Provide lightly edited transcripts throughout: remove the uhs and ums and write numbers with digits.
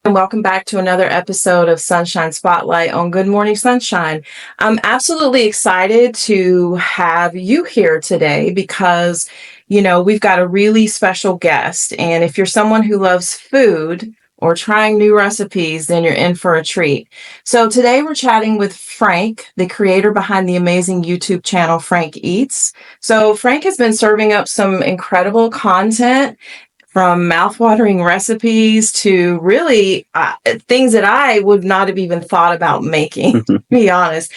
And welcome back to another episode of Sunshine Spotlight on Good Morning Sunshine. I'm absolutely excited to have you here today because, we've got a really special guest. And if you're someone who loves food or trying new recipes, then you're in for a treat. So today we're chatting with Frank, the creator behind the amazing YouTube channel FrankEats. So Frank has been serving up some incredible content from mouthwatering recipes to really things that I would not have even thought about making, to be honest.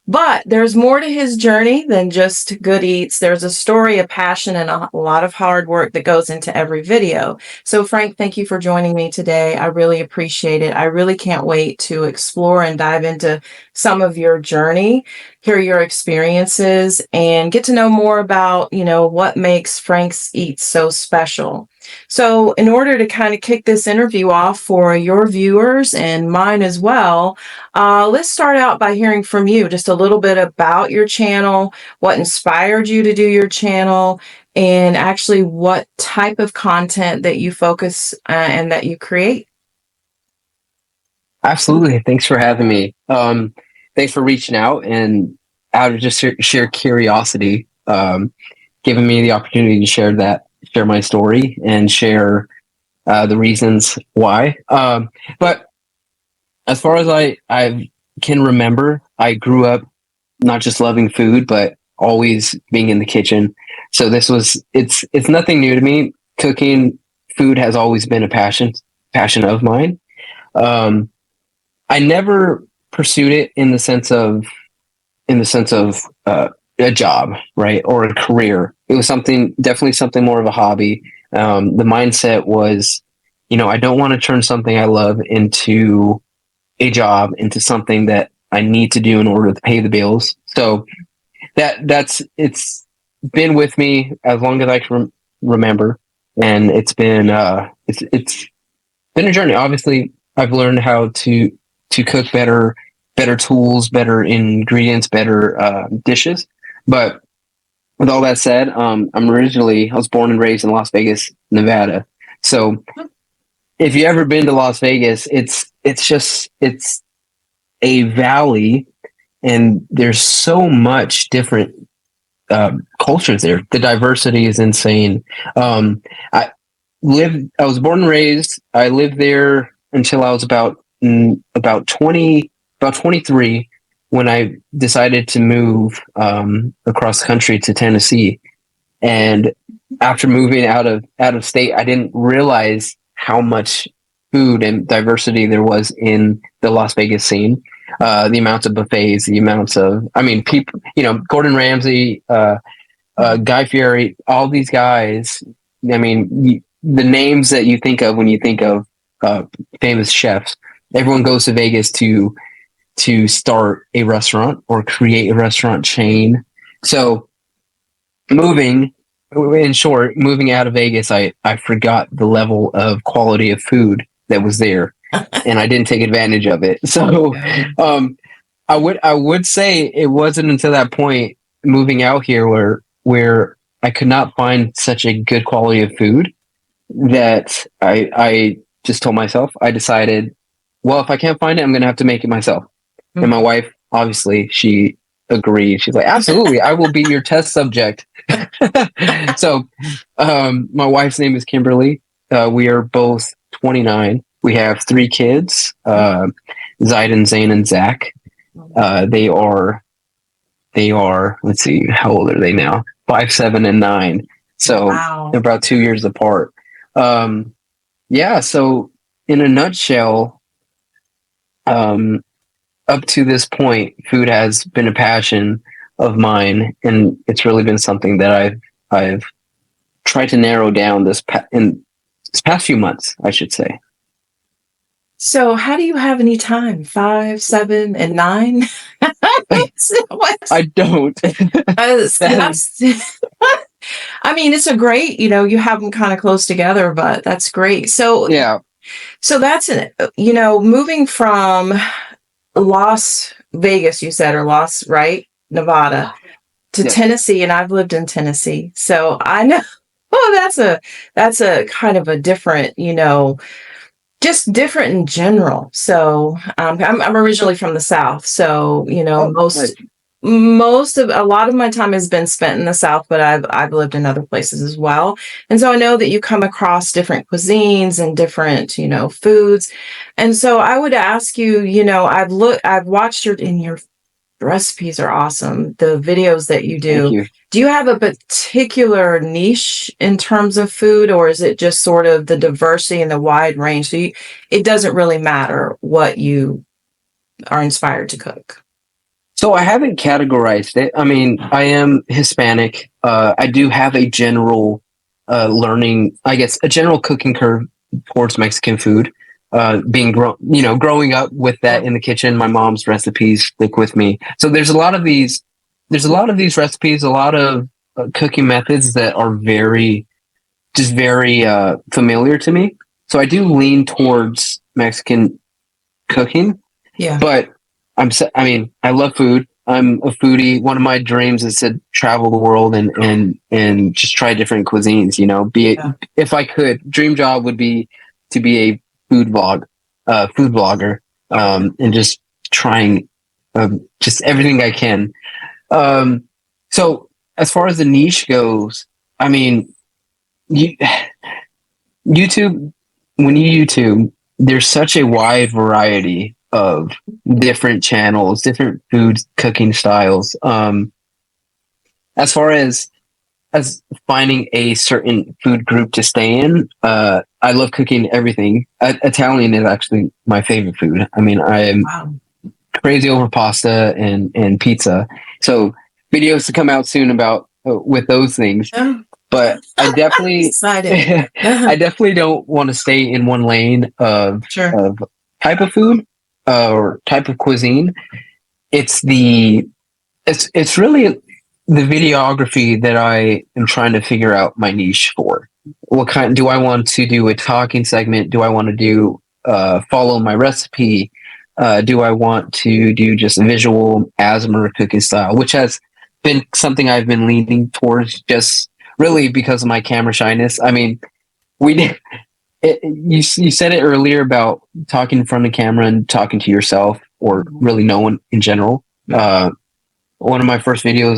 But there's more to his journey than just good eats. There's a story, a passion, and a lot of hard work that goes into every video. So, Frank, thank you for joining me today. I really appreciate it. I really can't wait to explore and dive into some of your journey, hear your experiences, and get to know more about, what makes Frank's Eats so special. So, in order to kind of kick this interview off for your viewers and mine as well, let's start out by hearing from you just a little bit about your channel, what inspired you to do your channel, and actually what type of content that you focus and that you create. Absolutely. Thanks for having me. Thanks for reaching out and out of just sheer curiosity, giving me the opportunity to share my story and share the reasons why. But as far as I can remember, I grew up not just loving food, but always being in the kitchen. So it's nothing new to me. Cooking food has always been a passion of mine. I never pursued it in the sense of a job, right, or a career. It was definitely something more of a hobby. The mindset was, I don't want to turn something I love into a job, into something that I need to do in order to pay the bills. So it's been with me as long as I can remember, and it's been it's been a journey. Obviously, I've learned how to cook better tools, better ingredients, better dishes. But with all that said, I was born and raised in Las Vegas, Nevada. So if you ever been to Las Vegas, it's a valley, and there's so much different cultures there. The diversity is insane. I was born and raised. I lived there until I was about 23, when I decided to move across the country to Tennessee. And after moving out of state, I didn't realize how much food and diversity there was in the Las Vegas scene. The amounts of buffets, the amounts of, people, Gordon Ramsay, Guy Fieri, all these guys. The names that you think of when you think of famous chefs. Everyone goes to Vegas to start a restaurant or create a restaurant chain. So moving out of Vegas, I forgot the level of quality of food that was there, and I didn't take advantage of it. So I would say it wasn't until that point, moving out here, where I could not find such a good quality of food, that I just told myself, I decided, well, if I can't find it, I'm going to have to make it myself. Mm-hmm. And my wife, obviously, she agreed. She's like, absolutely, I will be your test subject. So my wife's name is Kimberly. We are both 29. We have 3 kids, Zayden, Zane, and Zach. They are, let's see, how old are they now? 5, 7, and 9. So wow. They're about 2 years apart. So in a nutshell, up to this point, food has been a passion of mine, and it's really been something that I've tried to narrow down in this past few months, I should say. So how do you have any time? 5, 7, and 9? I don't. It's a great, you have them kind of close together, but that's great. So yeah. So that's it. Moving from Las Vegas, you said, or Nevada, to Tennessee, and I've lived in Tennessee, so I know. Oh, that's a kind of a different, Just different in general. So I'm originally from the South, so Oh, nice. most of a lot of my time has been spent in the South, but I've lived in other places as well, and so I know that you come across different cuisines and different foods, and so I would ask you, I've watched your recipes are awesome. The videos that you Thank do. you. Do you have a particular niche in terms of food, or is it just sort of the diversity and the wide range? So it doesn't really matter what you are inspired to cook. So I haven't categorized it. I mean, I am Hispanic. I do have a general learning, I guess, a general cooking curve towards Mexican food. Growing up with that in the kitchen, my mom's recipes stick with me. So there's a lot of these. There's a lot of these recipes, a lot of cooking methods that are very familiar to me. So I do lean towards Mexican cooking, Yeah. but I mean, I love food. I'm a foodie. One of my dreams is to travel the world and just try different cuisines. Be it, Yeah. if I could, dream job would be to be a food blogger, and just trying just everything I can. So as far as the niche goes, I mean, you, YouTube, when you YouTube, there's such a wide variety of different channels, different food cooking styles. As far as finding a certain food group to stay in, I love cooking everything. Italian is actually my favorite food. I mean, I am Wow. crazy over pasta and pizza. So videos to come out soon about with those things. Yeah. But I definitely, Excited. I definitely don't want to stay in one lane Sure. of type of food or type of cuisine. It's it's really the videography that I am trying to figure out my niche for. What kind do I want to do? A talking segment? Do I want to do follow my recipe? Do I want to do just visual ASMR cooking style, which has been something I've been leaning towards just really because of my camera shyness. I mean, we did. You said it earlier about talking in front of the camera and talking to yourself or really no one in general. One of my first videos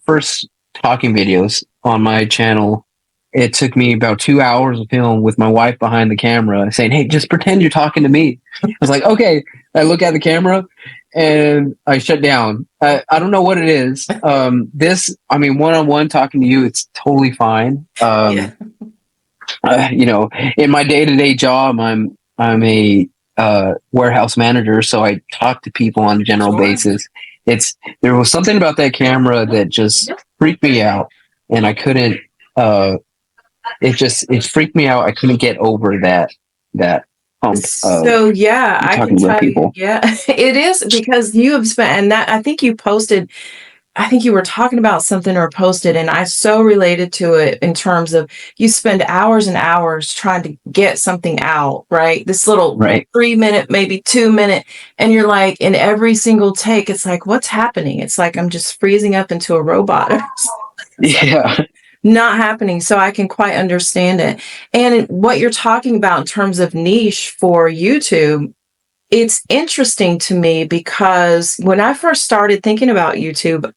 first talking videos on my channel, it took me about 2 hours of film with my wife behind the camera saying, "Hey, just pretend you're talking to me." I was like, "Okay." I look at the camera and I shut down. I don't know what it is. I mean, one-on-one talking to you, it's totally fine. Yeah. In my day-to-day job, I'm a warehouse manager, so I talk to people on a general Sure. basis. There was something about that camera that just freaked me out, and I couldn't. It freaked me out. I couldn't get over that hump of So yeah, I can talking to tell you, people. yeah, it is because you have spent, and that I think you posted, I think you were talking about something or posted, and I so related to it in terms of you spend hours and hours trying to get something out, right? This little Right. 3 minute, maybe 2 minute, and you're like, in every single take, it's like, what's happening? It's like I'm just freezing up into a robot. It's like Yeah. not happening. So I can quite understand it. And what you're talking about in terms of niche for YouTube, it's interesting to me because when I first started thinking about YouTube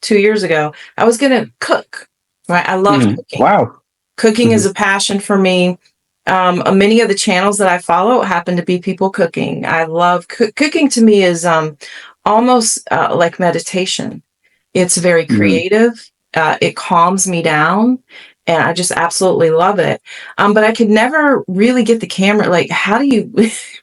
2 years ago, I was going to cook, right? I love cooking. Wow. Cooking is Mhm. a passion for me. Many of the channels that I follow happen to be people cooking. I love cooking. To me is almost like meditation. It's very Mhm. creative. It calms me down, and I just absolutely love it. But I could never really get the camera. Like, how do you,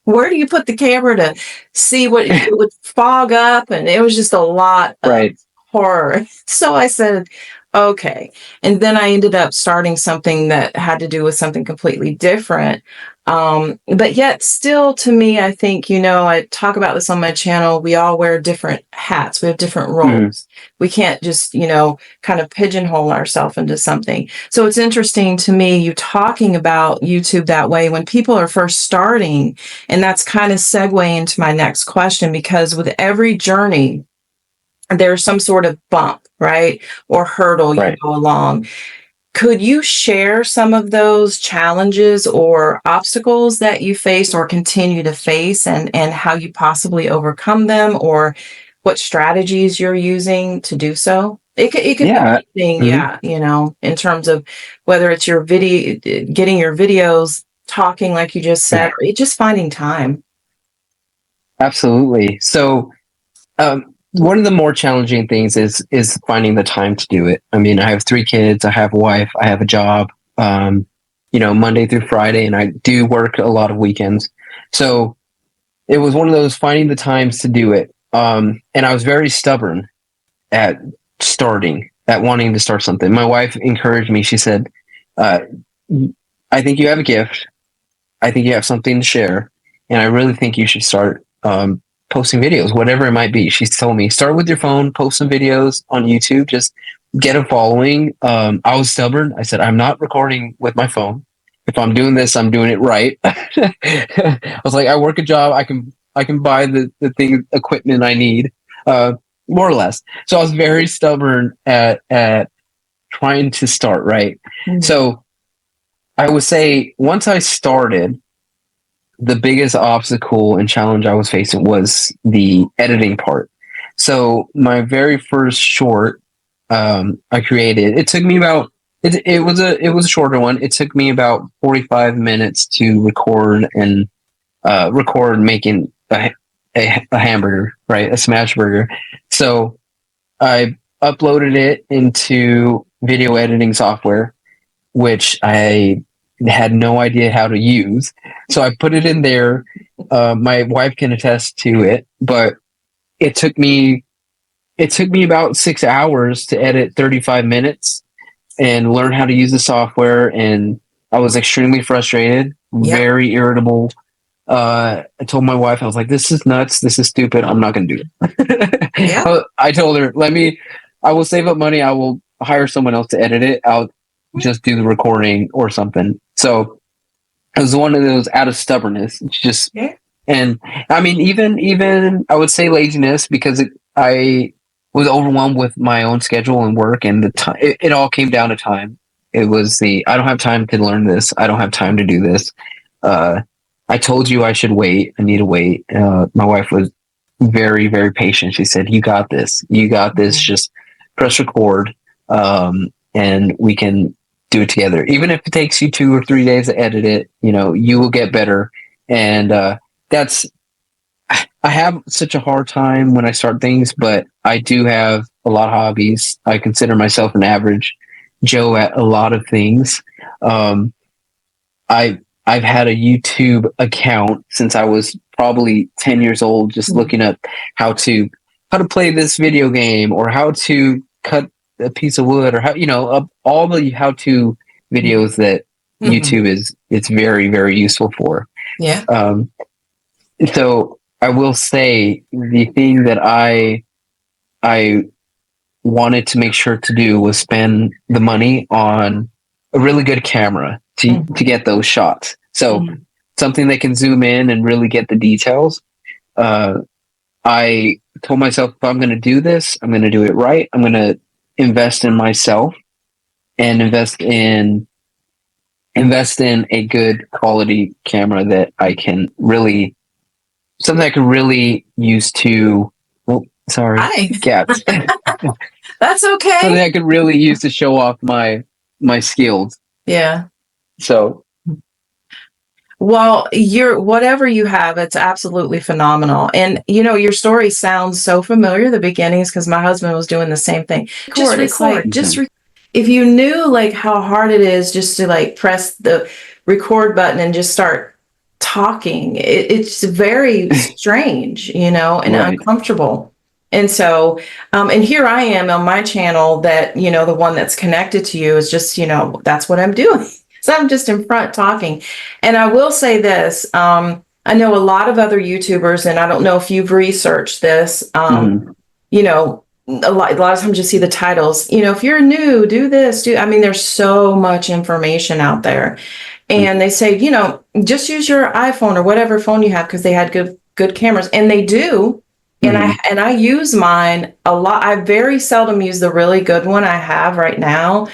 where do you put the camera to see what it would fog up? And it was just a lot of Right. horror. So I said, okay. And then I ended up starting something that had to do with something completely different. But yet still to me, I think, I talk about this on my channel. We all wear different hats. We have different Mhm. roles. We can't just, kind of pigeonhole ourselves into something. So it's interesting to me, you talking about YouTube that way when people are first starting. And that's kind of segue into my next question, because with every journey, there's some sort of bump, right? Or hurdle you Right. go along. Could you share some of those challenges or obstacles that you face or continue to face, and how you possibly overcome them, or what strategies you're using to do so? It could be Yeah. anything, Mhm. yeah, in terms of whether it's your video, getting your videos talking like you just said, or just finding time. Absolutely. So, one of the more challenging things is finding the time to do it. I mean, I have 3 kids, I have a wife, I have a job, Monday through Friday, and I do work a lot of weekends. So it was one of those finding the times to do it. And I was very stubborn at at wanting to start something. My wife encouraged me. She said, uh, I think you have a gift. I think you have something to share. And I really think you should start posting videos, whatever it might be. She's told me, start with your phone, post some videos on YouTube, just get a following. I was stubborn. I said, I'm not recording with my phone. If I'm doing this, I'm doing it right. I was like, I work a job. I can buy the equipment I need, more or less. So I was very stubborn at trying to start right. Mhm. So I would say once I started, the biggest obstacle and challenge I was facing was the editing part. So my very first short I created, it took me about it was a shorter one. It took me about 45 minutes to record making a hamburger, right? A smash burger. So I uploaded it into video editing software, which I had no idea how to use. So I put it in there. My wife can attest to it, but it took me about 6 hours to edit 35 minutes and learn how to use the software. And I was extremely frustrated, Yep. very irritable. I told my wife, I was like, this is nuts. This is stupid. I'm not going to do it. Yep. I told her, I will save up money. I will hire someone else to edit it. I'll just do the recording or something. So it was one of those out of stubbornness. It's just, Yeah. and I mean, even I would say laziness, because I was overwhelmed with my own schedule and work, and the time, it all came down to time. It was I don't have time to learn this. I don't have time to do this. I told you I should wait. I need to wait. My wife was very, very patient. She said, you got this. You got this. Mhm. Just press record, and we can do it together. Even if it takes you 2 or 3 days to edit it, you will get better. And that's, I have such a hard time when I start things, but I do have a lot of hobbies. I consider myself an average Joe at a lot of things. Um, I've had a YouTube account since I was probably 10 years old, just looking up how to play this video game, or how to cut a piece of wood, or all the how to videos that Mhm. YouTube it's very, very useful for. Yeah. Um, so I will say the thing that I wanted to make sure to do was spend the money on a really good camera to get those shots. So Mhm. something that can zoom in and really get the details. I told myself, if I'm going to do this, I'm going to do it right. I'm going to invest in myself and invest in a good quality camera that I can really, something I can really use to, oh, sorry, Hi. cats. That's okay. Something I could really use to show off my skills. Yeah. So Well, whatever you have, it's absolutely phenomenal. And your story sounds so familiar, the beginnings, because my husband was doing the same thing. Just record. If you knew like how hard it is just to like press the record button and just start talking, it's very strange, and right. uncomfortable. And so, and here I am on my channel that, the one that's connected to you is just, that's what I'm doing. So I'm just in front talking. And I will say this, I know a lot of other YouTubers, and I don't know if you've researched this, Mhm. a lot of times you see the titles, if you're new, do this, I mean, there's so much information out there. And they say, just use your iPhone or whatever phone you have, because they had good cameras, and they do. And Mhm. I use mine a lot. I very seldom use the really good one I have right now,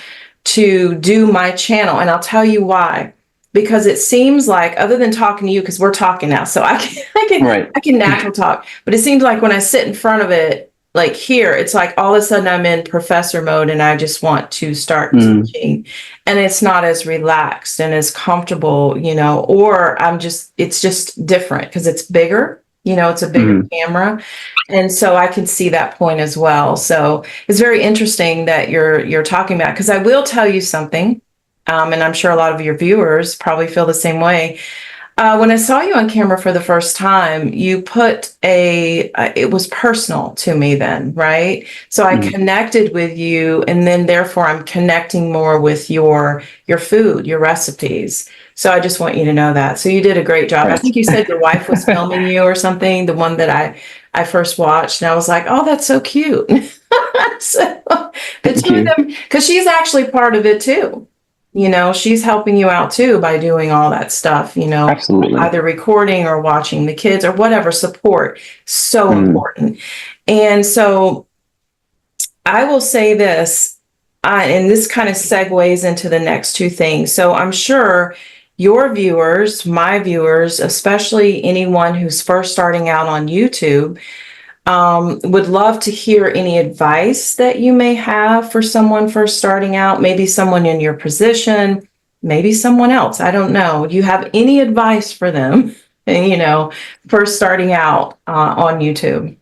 to do my channel. And I'll tell you why. Because it seems like, other than talking to you, because we're talking now, so Right. I can natural talk, but it seems like when I sit in front of it, like here, it's like all of a sudden I'm in professor mode and I just want to start teaching, and it's not as relaxed and as comfortable, or it's just different because it's bigger, it's a bigger camera. And so I can see that point as well. So it's very interesting that you're talking about, because I will tell you something. And I'm sure a lot of your viewers probably feel the same way. When I saw you on camera for the first time, you put it was personal to me then, right? So I connected with you, and then therefore I'm connecting more with your food, your recipes. So I just want you to know that. So you did a great job. I think you said your wife was filming you or something, the one that I first watched, and I was like, oh, that's so cute. So the two of them, because she's actually part of it too. She's helping you out too by doing all that stuff, Absolutely. either recording or watching the kids or whatever. Support, so important. And so I will say this, and this kind of segues into the next two things. So I'm sure your viewers, my viewers, especially anyone who's first starting out on YouTube, would love to hear any advice that you may have for someone first starting out, maybe someone in your position, maybe someone else. I don't know. Do you have any advice for them, first starting out on YouTube?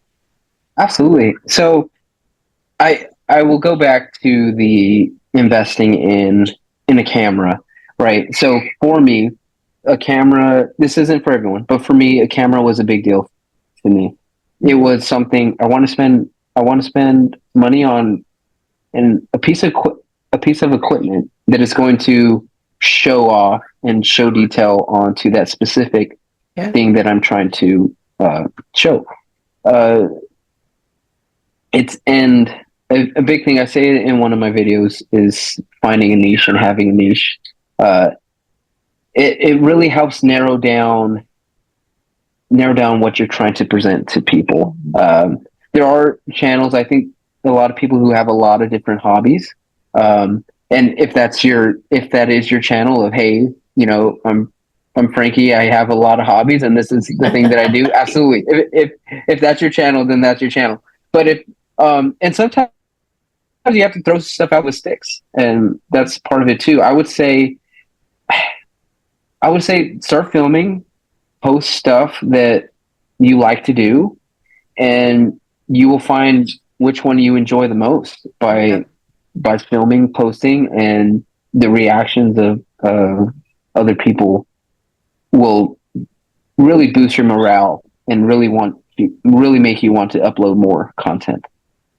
Absolutely. So I will go back to the investing in a camera, right? So for me, a camera, this isn't for everyone, but for me, a camera was a big deal to me. It was something I want to spend money on, and a piece of equipment that is going to show off and show detail onto that specific thing that I'm trying to show. And a big thing I say in one of my videos is finding a niche and having a niche. It really helps narrow down what you're trying to present to people. There are channels, I think, a lot of people who have a lot of different hobbies. And if that is your channel of, hey, I'm Frankie, I have a lot of hobbies and this is the thing that I do. Absolutely. If that's your channel, then that's your channel. But and sometimes you have to throw stuff out with sticks, and that's part of it too. I would say start filming, post stuff that you like to do, and you will find which one you enjoy the most by filming, posting, and the reactions of other people will really boost your morale and really make you want to upload more content.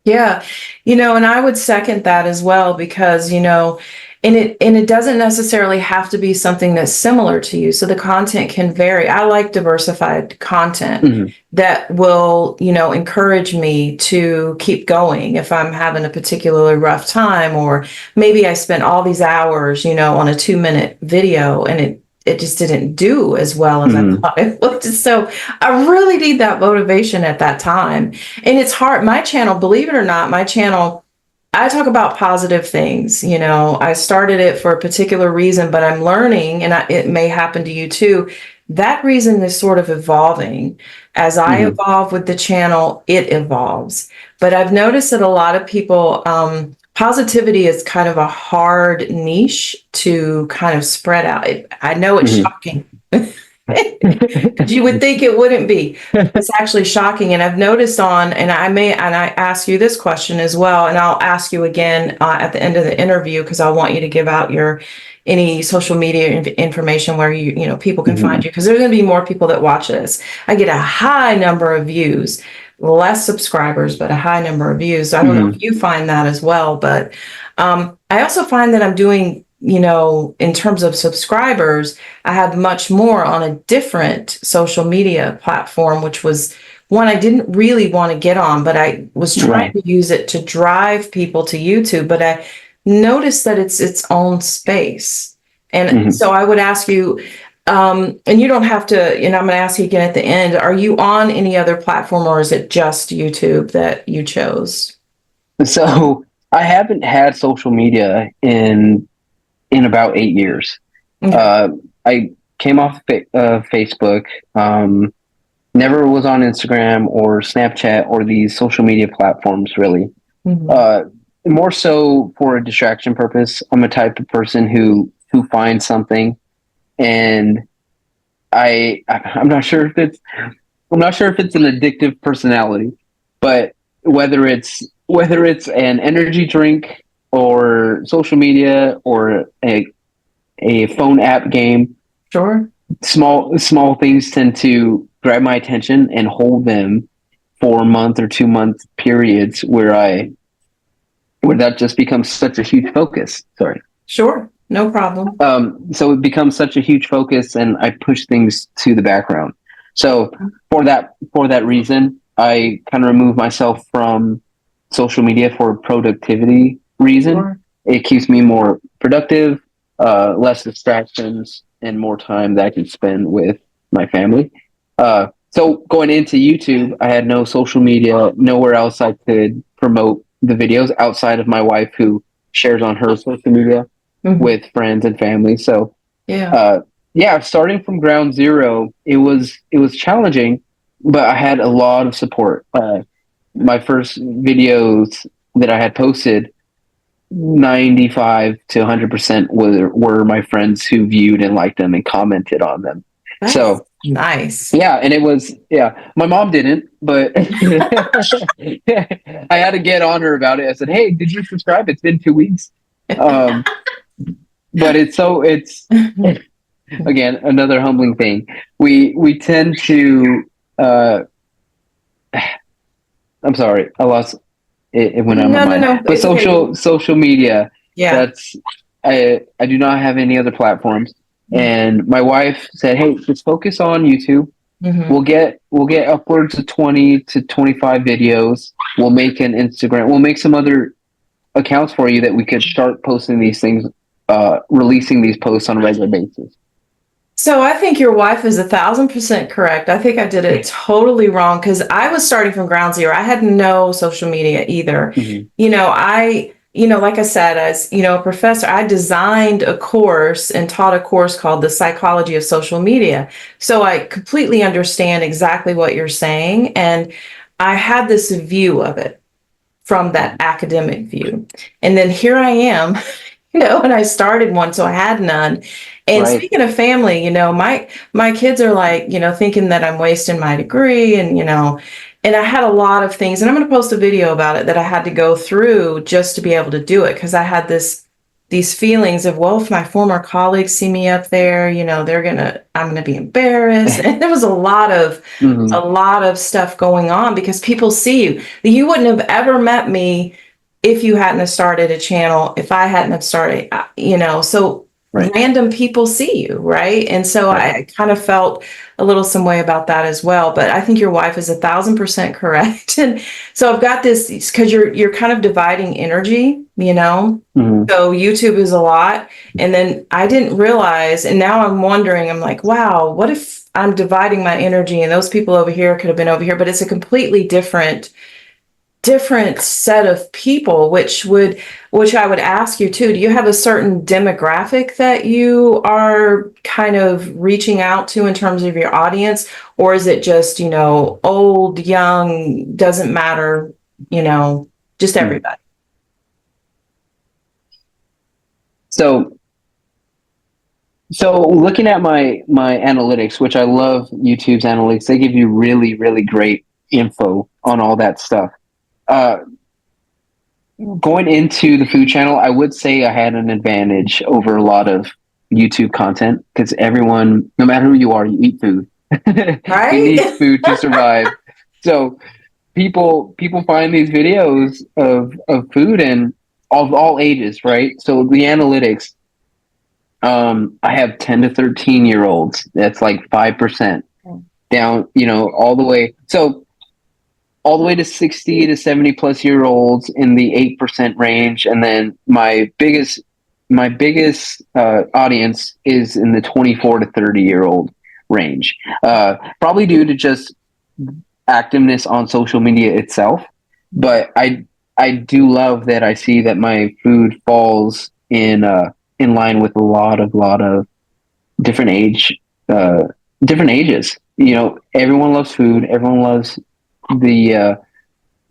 Yeah, and I would second that as well, because, and it doesn't necessarily have to be something that's similar to you. So the content can vary. I like diversified content that will, encourage me to keep going if I'm having a particularly rough time, or maybe I spent all these hours, on a 2-minute video and it just didn't do as well as I thought it would. So I really need that motivation at that time. And it's hard. My channel, believe it or not, I talk about positive things. I started it for a particular reason, but I'm learning, and it may happen to you too. That reason is sort of evolving. As I evolve with the channel, it evolves. But I've noticed that a lot of people, positivity is kind of a hard niche to kind of spread out. I know it's shocking. You would think it wouldn't be. It's actually shocking. And I've noticed and I ask you this question as well, and I'll ask you again at the end of the interview, because I want you to give out any social media information where people can find you, because there's going to be more people that watch this. I get a high number of views, less subscribers, but a high number of views. So I don't know if you find that as well, but I also find that I'm doing, in terms of subscribers, I have much more on a different social media platform, which was one I didn't really want to get on, but I was trying to use it to drive people to YouTube. But I noticed that it's its own space. And so I would ask you, and you don't have to, and I'm going to ask you again at the end, are you on any other platform, or is it just YouTube that you chose? So I haven't had social media in about 8 years. Okay. I came off Facebook. Never was on Instagram or Snapchat or these social media platforms really. Mhm. Uh, More so for a distraction purpose. I'm a type of person who finds something, and I'm not sure if it's an addictive personality, but whether it's an energy drink or social media or a phone app game, Sure. small things tend to grab my attention and hold them for a month or 2 month periods where that just becomes such a huge focus. Sorry. Sure. No problem. So it becomes such a huge focus, and I push things to the background. So for that reason, I kind of remove myself from social media for a productivity reason. Sure. It keeps me more productive, less distractions, and more time that I can spend with my family. So going into YouTube, I had no social media, nowhere else I could promote the videos outside of my wife, who shares on her social media Mhm. with friends and family. So, Yeah. uh, yeah, starting from ground zero, it was challenging, but I had a lot of support. My first videos that I had posted, 95 to 100% were my friends who viewed and liked them and commented on them. That's So, nice. yeah, and it was, yeah, my mom didn't, but I had to get on her about it. I said, "Hey, did you subscribe? It's been 2 weeks." Um, but it's again another humbling thing. We tend to uh I'm sorry, I lost it went out of my No, no, mind. no. But It's okay. social media, Yeah. that's I do not have any other platforms. And my wife said, "Hey, just focus on YouTube. Mm-hmm. We'll get upwards of 20 to 25 videos. We'll make an Instagram. We'll make some other accounts for you that we could start posting these things, releasing these posts on a regular basis." So I think your wife is 1,000% correct. I think I did it totally wrong because I was starting from ground zero. I had no social media either. Mhm. Like I said, as a professor, I designed a course and taught a course called The Psychology of Social Media. So I completely understand exactly what you're saying. And I had this view of it from that academic view. And then here I am, and I started one, so I had none. And Right. speaking of family, my kids are like, thinking that I'm wasting my degree, and I had a lot of things, and I'm going to post a video about it that I had to go through just to be able to do it because I had these feelings of, well, if my former colleagues see me up there, I'm gonna be embarrassed. And there was a Mhm. lot of stuff going on because people see you. You wouldn't have ever met me if you hadn't have started a channel, if I hadn't have started, so Right. random people see you, right? And so Right. I kind of felt a little some way about that as well. But I think your wife is 1,000% correct. And so I've got this because you're kind of dividing energy. Mhm. So YouTube is a lot. And then I didn't realize, and now I'm wondering, I'm like, wow, what if I'm dividing my energy and those people over here could have been over here, but it's a completely different set of people, which I would ask you too. Do you have a certain demographic that you are kind of reaching out to in terms of your audience, or is it just, old, young, doesn't matter, just Mhm. everybody? So looking at my analytics, which I love YouTube's analytics, they give you really, really great info on all that stuff. Uh, Going into the food channel, I would say I had an advantage over a lot of YouTube content because everyone, no matter who you are, you eat food. You Right? need food to survive. So people find these videos of food and of all ages, right? So the analytics, I have 10 to 13 year olds. That's like 5% down, all the way. So all the way to 60 to 70 plus year olds in the 8% range. And then my biggest audience is in the 24 to 30 year old range. Probably due to just activeness on social media itself. But I do love that I see that my food falls in line with a lot of different age uh different ages. You know, everyone loves food. Everyone loves the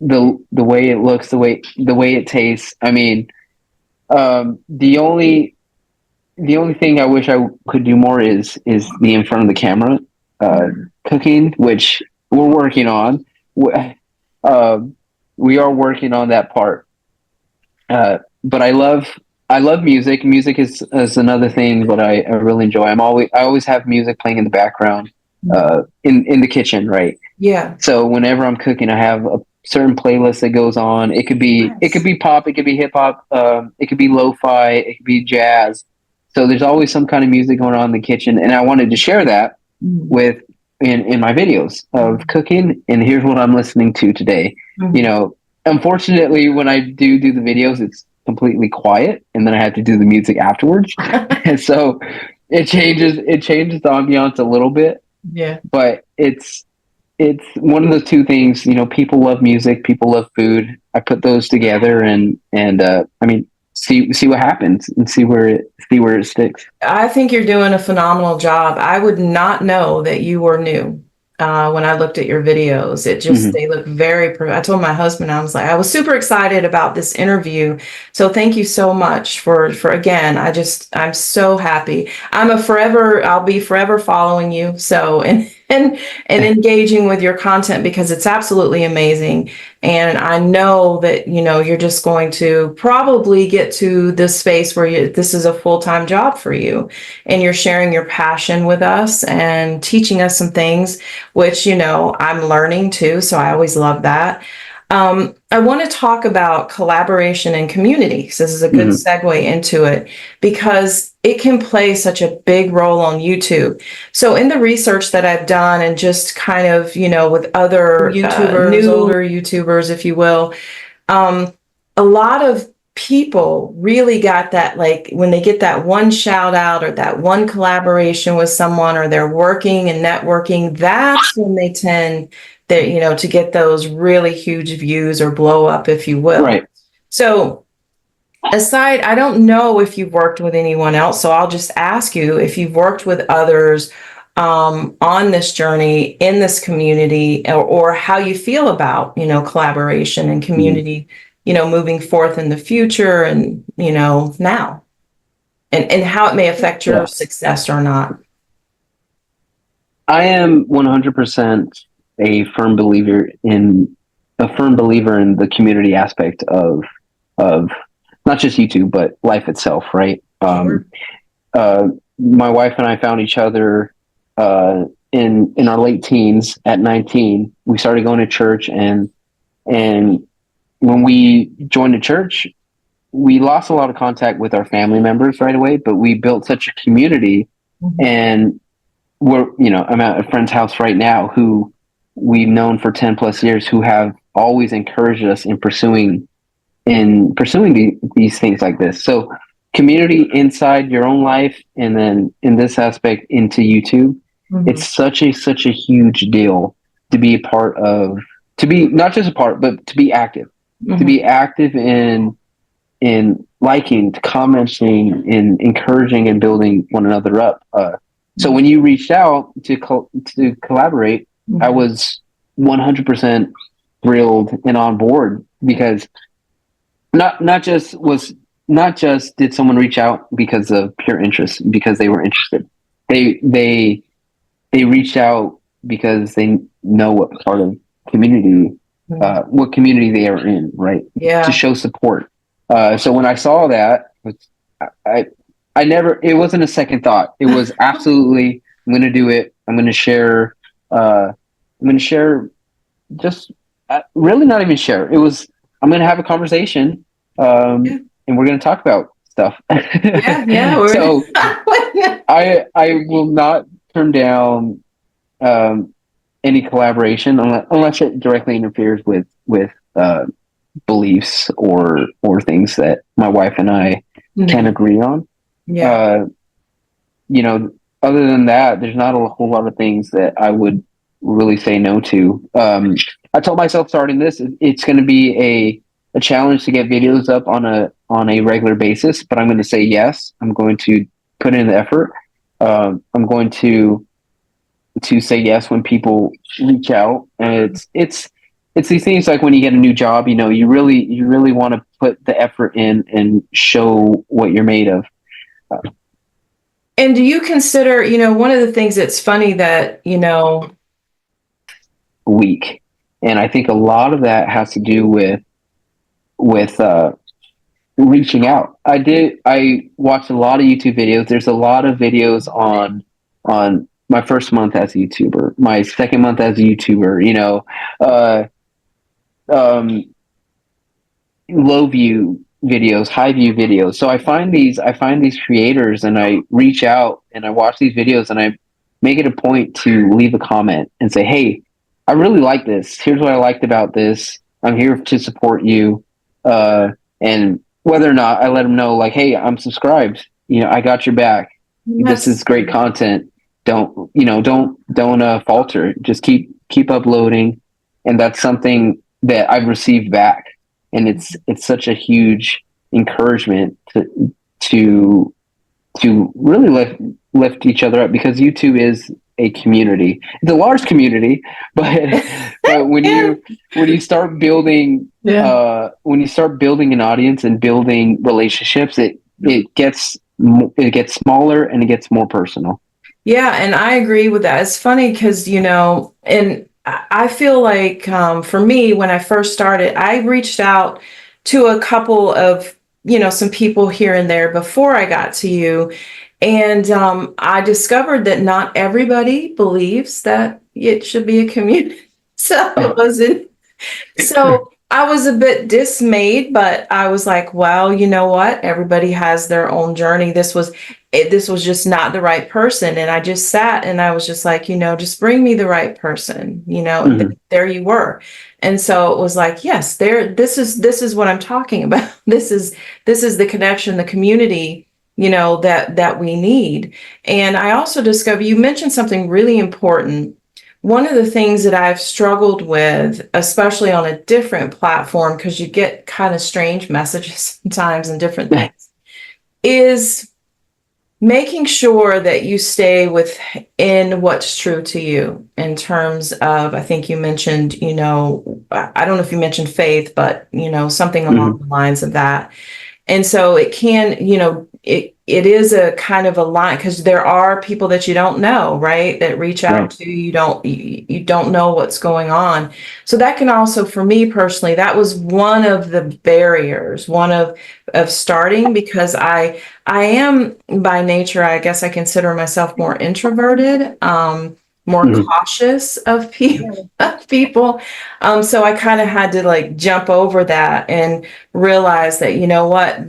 the way it looks, the way it tastes. I mean, the only thing I wish I could do more is the in front of the camera cooking, which we're working on. Um, we are working on that part. But I love music. Music is another thing that I really enjoy. I always have music playing in the background in the kitchen, right? Yeah. So whenever I'm cooking, I have a certain playlist that goes on. It could Nice. be pop, it could be hip hop, it could be lo-fi, it could be jazz. So there's always some kind of music going on in the kitchen, and I wanted to share that Mhm. with in my videos of cooking. And here's what I'm listening to today. You Mhm. know, unfortunately, when I do the videos, it's completely quiet, and then I have to do the music afterwards, and so it changes the ambiance a little bit, Yeah. but it's one of the two things. You know, people love music, people love food. I put those together, and I mean, see what happens, and see where it sticks. I think you're doing a phenomenal job. I would not know that you were new when I looked at your videos. Hmm. They look very, I told my husband, I was like, I was super excited about this interview. So thank you so much for again, I'm so happy. I'll be forever following you. So, and engaging with your content because it's absolutely amazing. And I know that, you're just going to probably get to this space where this is a full-time job for you and you're sharing your passion with us and teaching us some things, which, I'm learning too. So I always love that. I want to talk about collaboration and community. So this is a good Hmm. segue into it because it can play such a big role on YouTube. So in the research that I've done and just kind of, with other YouTubers, older YouTubers, if you will, um, a lot of people really got that, like when they get that one shout out or that one collaboration with someone or they're working and networking, that's when they tend that, to get those really huge views or blow up, if you will. Right. So aside, I don't know if you've worked with anyone else, so I'll just ask you if you've worked with others on this journey in this community, or how you feel about, collaboration and Mhm. community, moving forth in the future and, now, and how it may affect your Yeah. success or not. I am 100% a firm believer in the community aspect of not just YouTube but life itself, right? Sure. Uh, my wife and I found each other in our late teens. At 19, we started going to church, and when we joined the church, we lost a lot of contact with our family members right away, but we built such a community. Mhm. And I'm at a friend's house right now who we've known for 10 plus years, who have always encouraged us in pursuing these things like this. So community inside your own life, and then in this aspect into YouTube, Mhm. it's such a huge deal to be a part of, to be not just a part, but to Mhm. be active in liking, commenting, in encouraging and building one another up. So when you reached out to collaborate, I Mhm. was 100% thrilled and on board, because not just did someone reach out because of pure interest, because they were interested. They reached out because they know Mhm. what community they are in, right? To Yeah. show support. So when I saw that, I, I never, it wasn't a second thought. It was absolutely, I'm going to do it. I'm going to share just really not even share. It was, I'm going to have a conversation, Yeah. and we're going to talk about stuff. Yeah. Yeah. So I will not turn down um, any collaboration unless it directly interferes with beliefs or things that my wife and I can Mhm. agree on. Yeah. Uh, you know, other than that, there's not a whole lot of things that I would really say no to. I told myself starting this, it's going to be a challenge to get videos up on a regular basis, but I'm going to say yes. I'm going to put in the effort. I'm going to say yes when people reach out, and it's these things like when you get a new job, you really want to put the effort in and show what you're made of. And do you consider, one of the things that's funny that, Week, and I think a lot of that has to do with reaching out. I watched a lot of YouTube videos. There's a lot of videos on my first month as a YouTuber, my second month as a YouTuber, uh, um, low view videos, high view videos. So I find these creators, and I reach out and I watch these videos, and I make it a point to leave a comment and say, "Hey, I really like this. Here's what I liked about this. I'm here to support you." And whether or not I let them know, like, "Hey, I'm subscribed. I got your back. This is great content. Don't falter. Just keep uploading." And that's something that I've received back, and it's such a huge encouragement to really lift each other up, because YouTube is a community. It's a large community, but but when you start building when you start building an audience and building relationships, it gets smaller and it gets more personal. Yeah, and I agree with that. It's funny because, and I feel like for me, when I first started, I reached out to a couple of, some people here and there before I got to you. And I discovered that not everybody believes that it should be a community. So it wasn't. So I was a bit dismayed, but I was like, well, you know what? Everybody has their own journey. This was just not the right person. And I just sat and I was just like, just bring me the right person, Mm-hmm. there you were. And so it was like, yes, this is what I'm talking about. This is the connection, the community, that we need. And I also discovered, you mentioned something really important. One of the things that I've struggled with, especially on a different platform, because you get kind of strange messages sometimes and different things, is making sure that you stay within what's true to you in terms of, I think you mentioned, I don't know if you mentioned faith, but, something along the lines of that. And so it can, it is a kind of a line, because there are people that you don't know, right? That reach out to you. You don't know what's going on. So that can also, for me personally, that was one of the barriers, one of starting, because I am by nature, I guess I consider myself more introverted, more cautious of people. So I kind of had to like jump over that and realize that, what,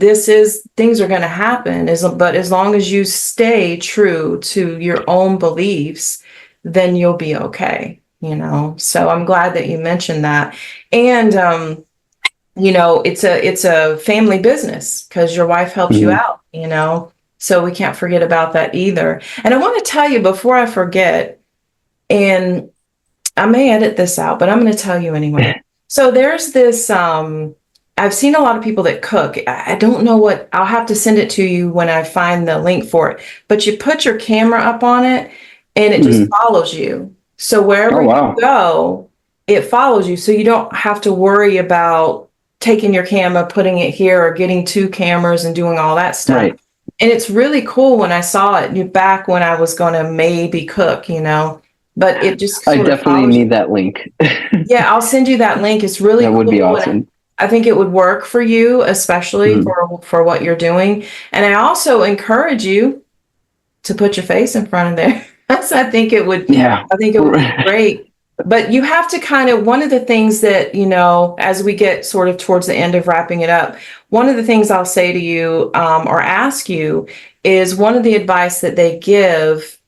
things are going to happen, but as long as you stay true to your own beliefs, then you'll be okay. So I'm glad that you mentioned that. And it's a family business, because your wife helps you out, so we can't forget about that either. And I want to tell you before I forget, and I may edit this out, but I'm going to tell you anyway. So there's this, I've seen a lot of people that cook. I don't know I'll have to send it to you when I find the link for it. But you put your camera up on it and it just follows you. So wherever you go, it follows you. So you don't have to worry about taking your camera, putting it here, or getting two cameras and doing all that stuff. Right. And it's really cool when I saw it back when I was going to maybe cook, but it just I definitely need that link. Yeah, I'll send you that link. It's really That would be cool. awesome. I think it would work for you, especially for what you're doing. And I also encourage you to put your face in front of there. So I think it would be great. But you have to kind of, one of the things that, as we get sort of towards the end of wrapping it up, one of the things I'll say to you or ask you is, one of the advice that they give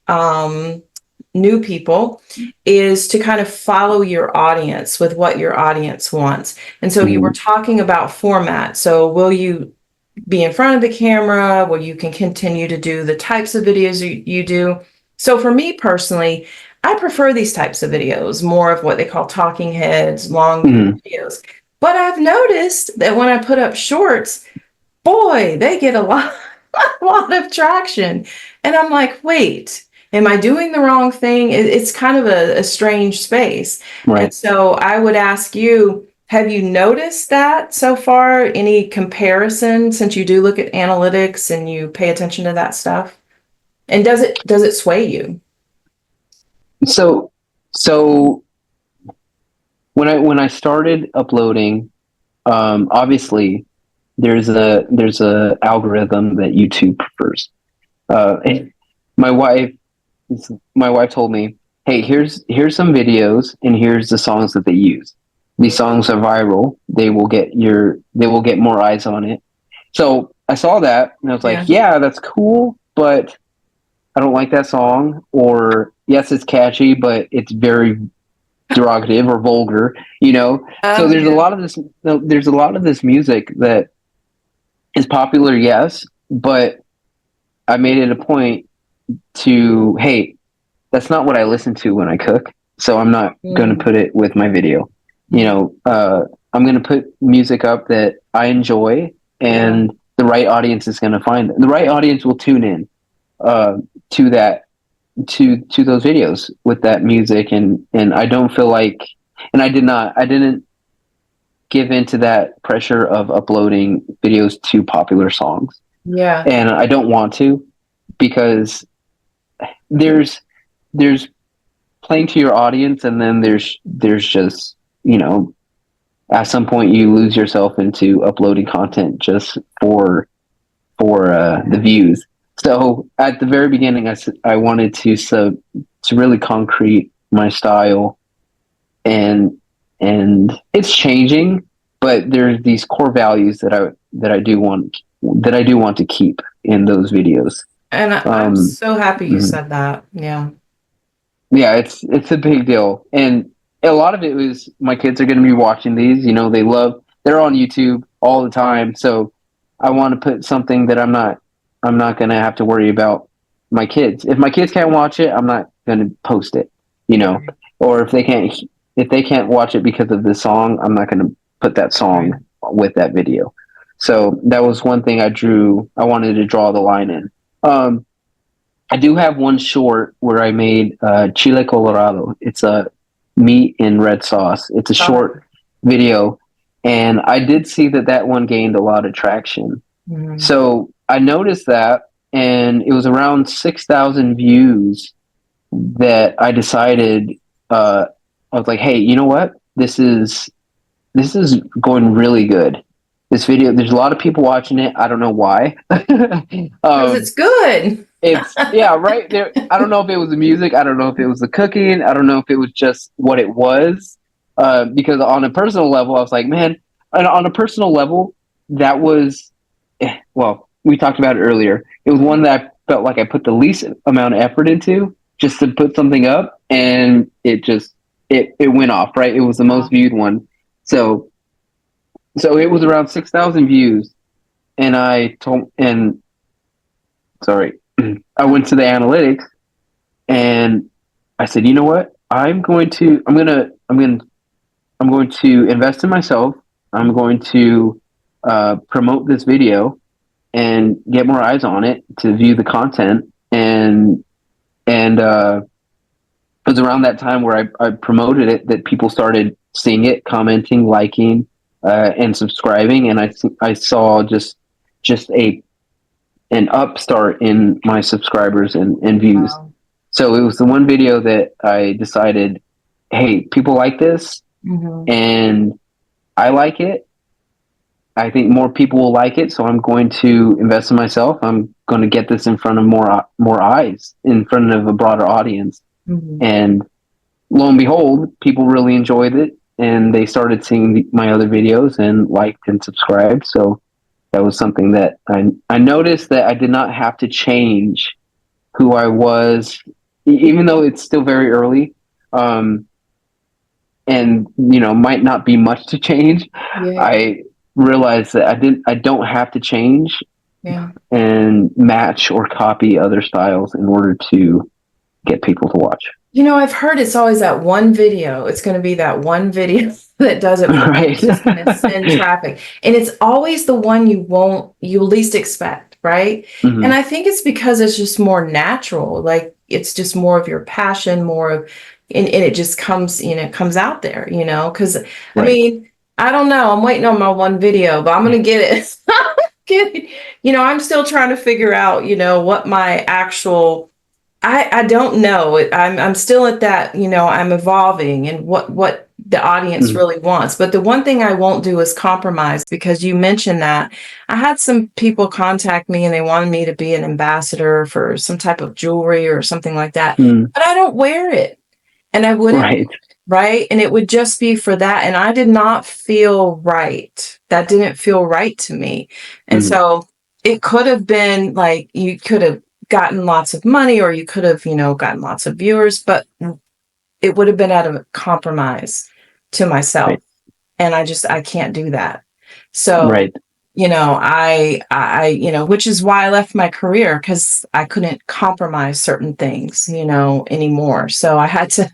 new people is to kind of follow your audience with what your audience wants. And so you were talking about format. So will you be in front of the camera where you can continue to do the types of videos you do? So for me personally, I prefer these types of videos, more of what they call talking heads, long videos. But I've noticed that when I put up shorts, boy, they get a lot, a lot of traction. And I'm like, wait, am I doing the wrong thing? It's kind of a strange space. And Right. so I would ask you, have you noticed that so far? Any comparison since you do look at analytics and you pay attention to that stuff? And does it sway you? So so when I started uploading, obviously there's a algorithm that YouTube prefers. And my wife told me, "Hey, here's some videos, and here's the songs that they use. These songs are viral. They will get more eyes on it." So I saw that, and I was Yeah. like, "Yeah, that's cool, but I don't like that song." Or yes, it's catchy, but it's very derogative or vulgar, you know. So Oh, there's a yeah. lot of this. There's a lot of this music that is popular, yes, but I made it a point to, hey, that's not what I listen to when I cook, so I'm not going to Mm, put it with my video. You mm, know, I'm going to put music up that I enjoy, yeah. and the right audience is going to find it. The right audience will tune in uh, to that to those videos with that music, and I don't feel like, and I didn't give into that pressure of uploading videos to popular songs, Yeah. and I don't want to, because there's there's playing to your audience, and then there's just, you know, at some point you lose yourself into uploading content just for the views. So at the very beginning, I wanted to really concrete my style, and it's changing, but there's these core values that I do want to keep in those videos. And I'm Um, so happy you mhm. said that. Yeah. Yeah, it's a big deal, and a lot of it was my kids are going to be watching these. You know, they're on YouTube all the time, so I want to put something that I'm not going to have to worry about my kids. If my kids can't watch it, I'm not going to post it. You know, Right. or if they can't watch it because of the song, I'm not going to put that Right. song with that video. So that was one thing I wanted to draw the line in. I do have one short where I made chile colorado. It's a meat in red sauce. It's a Saw short that. video, and I did see that that one gained a lot of traction. Mhm. So I noticed that, and it was around 6,000 views that I decided. I was like, "Hey, you know what? This is going really good. This video, there's a lot of people watching it. I don't know why." Because um, it's good. it's yeah, right there. I don't know if it was the music. I don't know if it was the cooking. I don't know if it was just what it was. Because on a personal level, I was like, man, and on a personal level, that was, well, we talked about it earlier. It was one that I felt like I put the least amount of effort into just to put something up, and it went off. Right, it was the most Wow. viewed one. So it was around 6,000 views, and I told and sorry, I went to the analytics, and I said, you know what? I'm going to invest in myself. I'm going to promote this video and get more eyes on it to view the content. And it was around that time where I promoted it that people started seeing it, commenting, liking, and subscribing, and I saw just a an upstart in my subscribers and views. Wow. So it was the one video that I decided, hey, people like this, Hmm. and I like it. I think more people will like it, so I'm going to invest in myself. I'm going to get this in front of more eyes, in front of a broader audience. Hmm. And lo and behold, people really enjoyed it, and they started seeing my other videos and liked and subscribed. So that was something that I noticed that I did not have to change who I was, even though it's still very early, um, and you know might not be much to change. Yeah. I realized that I don't have to change Yeah. and match or copy other styles in order to get people to watch. I've heard it's always that one video. It's going to be that one video that does it for you. Right. It's just going to send traffic. And it's always the one you least expect, right? And Mhm. I think it's because it's just more natural. Like it's just more of your passion, more of, and it just comes, it comes out there, because I Right. mean, I don't know. I'm waiting on my one video, but I'm going to get it. Get it. I'm still trying to figure out, what my actual I don't know. I'm still at that, I'm evolving and what the audience Mhm. really wants. But the one thing I won't do is compromise because you mentioned that. I had some people contact me and they wanted me to be an ambassador for some type of jewelry or something like that. Mhm. But I don't wear it and I wouldn't, Right. right? And it would just be for that. And I did not feel right. That didn't feel right to me. And Mhm. so it could have been like you could have gotten lots of money or you could have, gotten lots of viewers, but it would have been at a compromise to myself. Right. And I can't do that. So, Right. which is why I left my career because I couldn't compromise certain things, anymore. So I had to,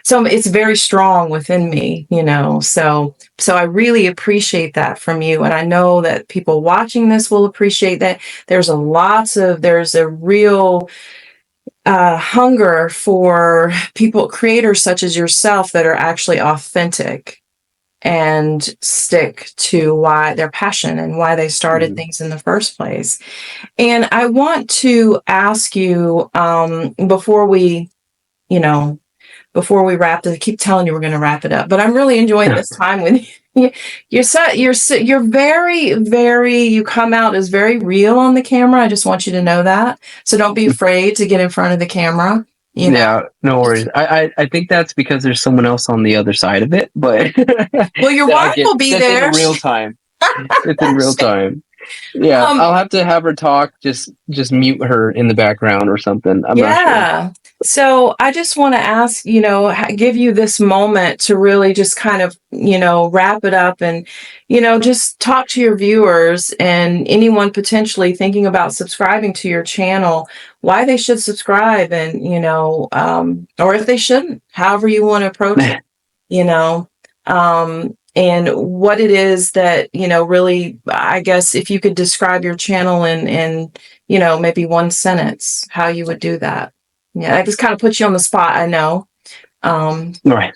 so it's very strong within me, so I really appreciate that from you. And I know that people watching this will appreciate that. There's a real hunger for people, creators such as yourself, that are actually authentic and stick to why their passion and why they started Mhm. things in the first place. And I want to ask you, you know, before we wrap it, I keep telling you we're going to wrap it up, but I'm really enjoying this time with you. You're very, very, you come out as very real on the camera. I just want you to know that. So don't be afraid to get in front of the camera, you know. Yeah, no worries. I think that's because there's someone else on the other side of it, but Well, your that I wife get will be that's in there. real time. It's in real time. Yeah, um, I'll have to have her talk. Just mute her in the background or something. I'm not sure. Yeah. So I just want to ask, give you this moment to really just kind of, wrap it up and, just talk to your viewers and anyone potentially thinking about subscribing to your channel, why they should subscribe and, or if they shouldn't, however you want to approach it, you know, and what it is that, really, I guess if you could describe your channel in maybe one sentence, how you would do that. Yeah, I just kind of put you on the spot, I know. Um, Right.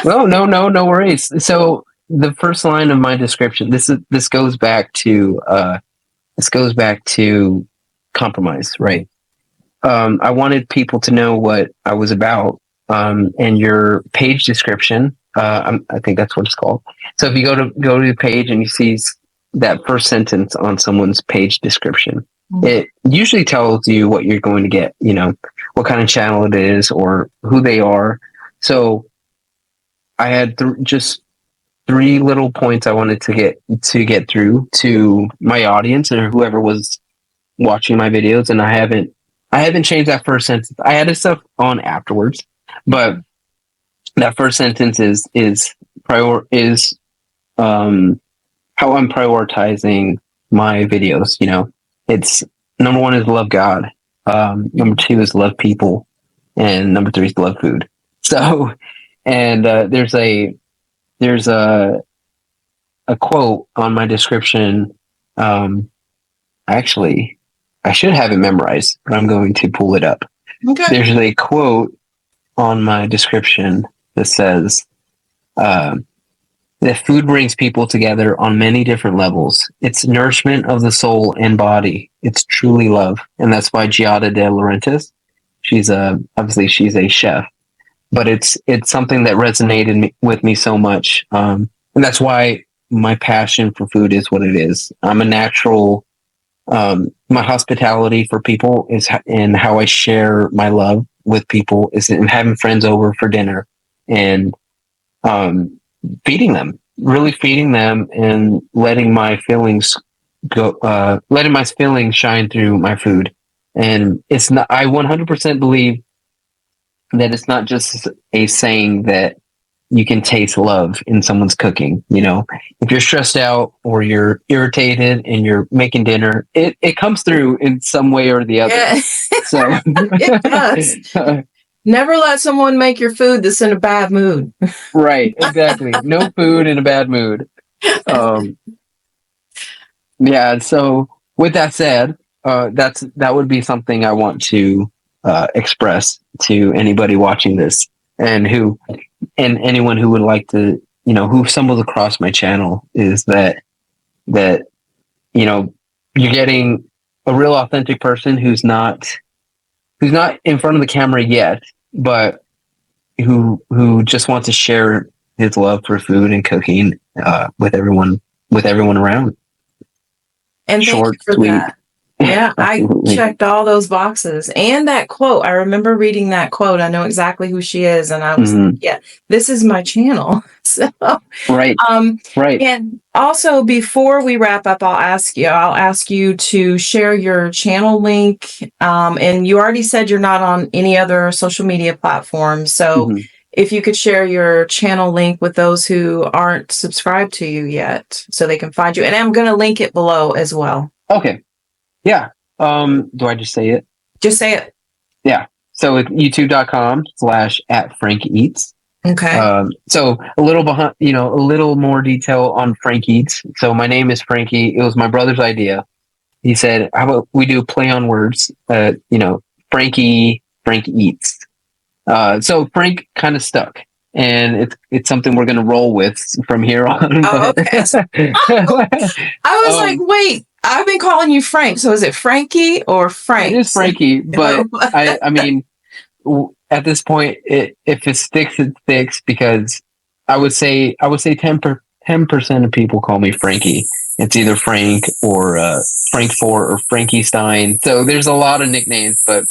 Well, no worries. So the first line of my description. This goes back to compromise, right? I wanted people to know what I was about. And your page description, I think that's what it's called. So if you go to the page and you see that first sentence on someone's page description, it usually tells you what you're going to get. What kind of channel it is or who they are. So I had just three little points I wanted to get through to my audience or whoever was watching my videos, and I haven't changed that first sentence. I added stuff on afterwards, but that first sentence is how I'm prioritizing my videos. It's number one is love God, number two is love people, and number three is love food. So, and there's a quote on my description. Actually, I should have it memorized, but I'm going to pull it up. okay. There's a quote on my description that says that food brings people together on many different levels. It's nourishment of the soul and body. It's truly love, and that's by Giada De Laurentiis. Obviously she's a chef, but it's something that resonated with me so much, and that's why my passion for food is what it is. I'm a natural. My hospitality for people and how I share my love with people is in having friends over for dinner and um, really feeding them and letting my feelings letting my feelings shine through my food. And it's not, I 100% believe that it's not just a saying that you can taste love in someone's cooking. If you're stressed out or you're irritated and you're making dinner, it comes through in some way or the other. Yeah, So, it does. Never let someone make your food that's in a bad mood. Right, exactly. No food in a bad mood. Um, yeah. So with that said, that would be something I want to express to anybody watching this, and anyone who would like to, who stumbles across my channel, is that you know you're getting a real authentic person who's not in front of the camera yet, but who just wants to share his love for food and cooking with everyone around. And thank you Short, for sweet. that. Yeah, I Absolutely. checked all those boxes. And that quote, I remember reading that quote. I know exactly who she is. And I was, Mhm. yeah, this is my channel. So, Right. Right. and also before we wrap up, I'll ask you to share your channel link. And you already said you're not on any other social media platforms. So Mhm. if you could share your channel link with those who aren't subscribed to you yet so they can find you. And I'm going to link it below as well. Okay. Yeah. Do I just say it? Just say it. Yeah. So it's youtube.com/@FrankEats. Okay. So a little behind, a little more detail on FrankEats. So my name is Frankie. It was my brother's idea. He said, "How about we do a play on words? Frank Eats." So Frank kind of stuck, and it's something we're going to roll with from here on. Oh, okay. I was like, Um, wait, I've been calling you Frank. So is it Frankie or it Frank? is Frankie, but I mean, at this point, if it sticks, it sticks, because I would say 10% of people call me Frankie. It's either Frank or Frank Four or Frankie Stein. So there's a lot of nicknames, but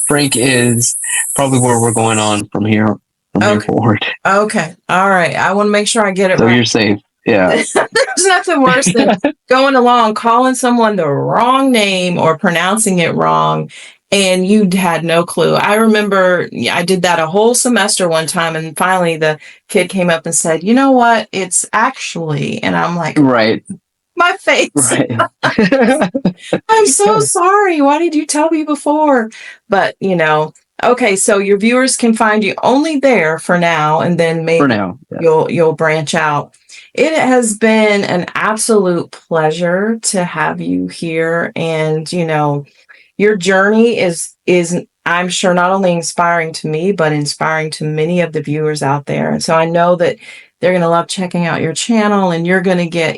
Frank is probably where we're going on from here Okay. forward. Okay. All right. I want to make sure I get it So right. you're safe. Yeah. There's nothing worse than going along, calling someone the wrong name or pronouncing it wrong, and you had no clue. I remember I did that a whole semester one time, and finally the kid came up and said, "You know what? It's actually," and I'm like, Right. my face. Right. I'm so sorry. Why did you tell me before? But, okay, so your viewers can find you only there for now, and then For maybe now. Yeah. you'll branch out. It has been an absolute pleasure to have you here, and your journey is I'm sure not only inspiring to me, but inspiring to many of the viewers out there. And so I know that they're going to love checking out your channel, and you're going to get,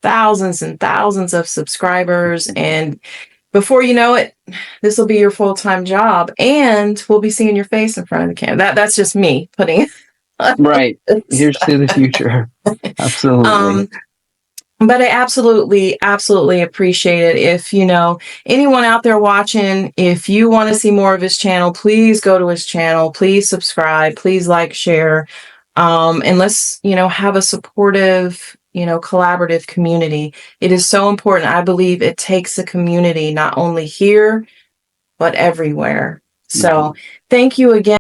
thousands and thousands of subscribers. And before you know it, this will be your full-time job, and we'll be seeing your face in front of the camera. That's just me putting Right. Here's to the future. Absolutely. But I absolutely, absolutely appreciate it. If, anyone out there watching, if you want to see more of his channel, please go to his channel. Please subscribe. Please like, share. And let's, have a supportive, collaborative community. It is so important. I believe it takes a community, not only here, but everywhere. So thank you again.